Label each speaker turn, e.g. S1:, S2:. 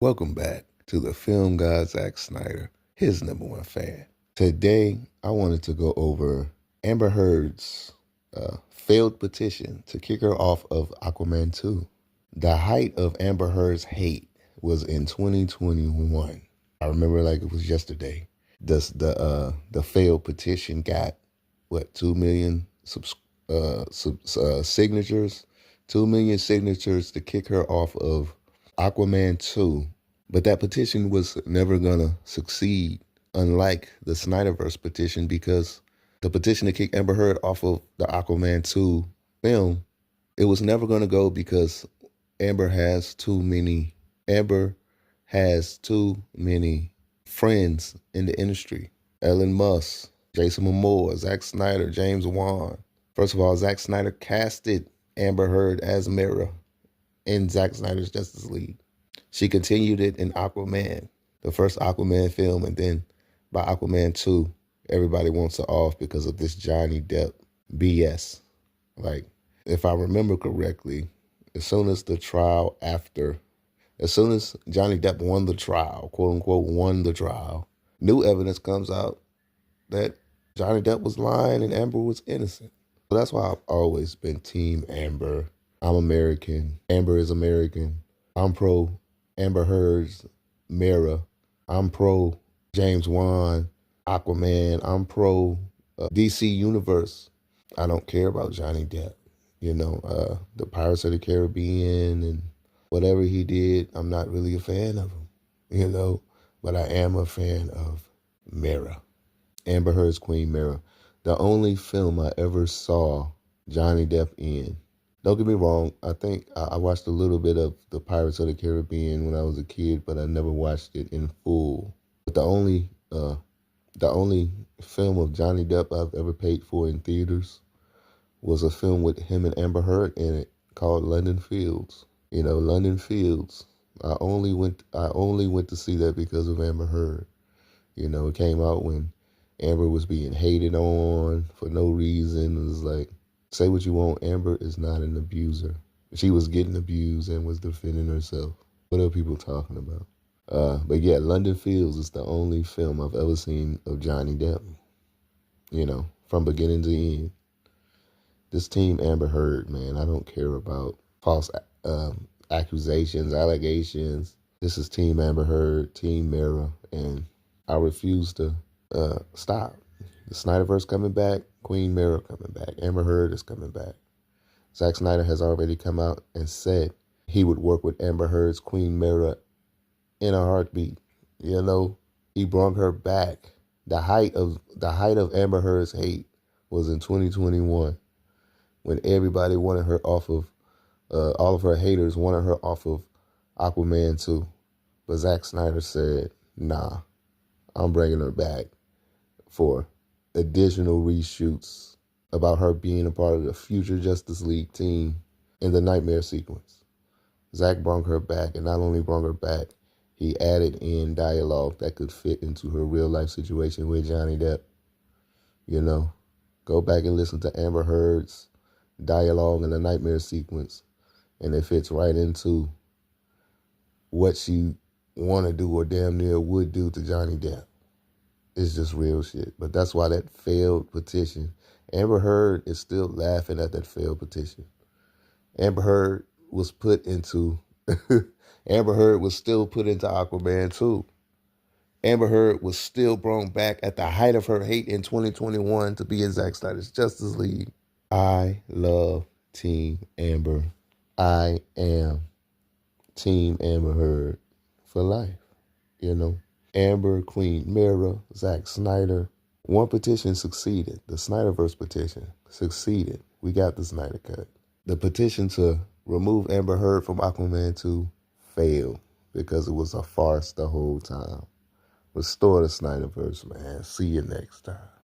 S1: Welcome back to the film god Zack Snyder, his #1 fan. Today, I wanted to go over Amber Heard's failed petition to kick her off of Aquaman 2. The height of Amber Heard's hate was in 2021. I remember like it was yesterday. The failed petition got, what, 2 million signatures? 2 million signatures to kick her off of Aquaman 2. But that petition was never going to succeed, unlike the Snyderverse petition, because the petition to kick Amber Heard off of the Aquaman 2 film, it was never going to go because Amber has too many friends in the industry. Elon Musk, Jason Momoa, Zack Snyder, James Wan. First of all, Zack Snyder casted Amber Heard as Mera in Zack Snyder's Justice League. She continued it in Aquaman, the first Aquaman film, and then by Aquaman 2, everybody wants her off because of this Johnny Depp BS. Like, if I remember correctly, as soon as Johnny Depp won the trial, quote unquote, won the trial, new evidence comes out that Johnny Depp was lying and Amber was innocent. So that's why I've always been Team Amber. I'm American. Amber is American. I'm pro Amber Heard's Mera. I'm pro James Wan, Aquaman. I'm pro DC Universe. I don't care about Johnny Depp. The Pirates of the Caribbean and whatever he did, I'm not really a fan of him, but I am a fan of Mera. Amber Heard's Queen Mera. The only film I ever saw Johnny Depp in. Don't get me wrong, I think I watched a little bit of the Pirates of the Caribbean when I was a kid, but I never watched it in full. But the only film of Johnny Depp I've ever paid for in theaters was a film with him and Amber Heard in it called London Fields. London Fields. I only went to see that because of Amber Heard. It came out when Amber was being hated on for no reason. It was like, say what you want, Amber is not an abuser. She was getting abused and was defending herself. What are people talking about? But yeah, London Fields is the only film I've ever seen of Johnny Depp, from beginning to end. This Team Amber Heard, man, I don't care about false accusations, allegations. This is Team Amber Heard, Team Mera, and I refuse to stop. The Snyderverse coming back, Queen Mera coming back, Amber Heard is coming back. Zack Snyder has already come out and said he would work with Amber Heard's Queen Mera in a heartbeat. He brought her back. The height of Amber Heard's hate was in 2021 when everybody wanted her off of, all of her haters wanted her off of Aquaman 2. But Zack Snyder said, nah, I'm bringing her back for additional reshoots about her being a part of the future Justice League team in the Nightmare sequence. Zack brought her back, and not only brought her back, he added in dialogue that could fit into her real life situation with Johnny Depp. Go back and listen to Amber Heard's dialogue in the Nightmare sequence, and it fits right into what she want to do or damn near would do to Johnny Depp. It's just real shit. But that's why that failed petition. Amber Heard is still laughing at that failed petition. Amber Heard was still put into Aquaman 2. Amber Heard was still brought back at the height of her hate in 2021 to be in Zack Snyder's Justice League. I love Team Amber. I am Team Amber Heard for life, Amber, Queen Mera, Zack Snyder. One petition succeeded. The Snyderverse petition succeeded. We got the Snydercut. The petition to remove Amber Heard from Aquaman 2 failed because it was a farce the whole time. Restore the Snyderverse, man. See you next time.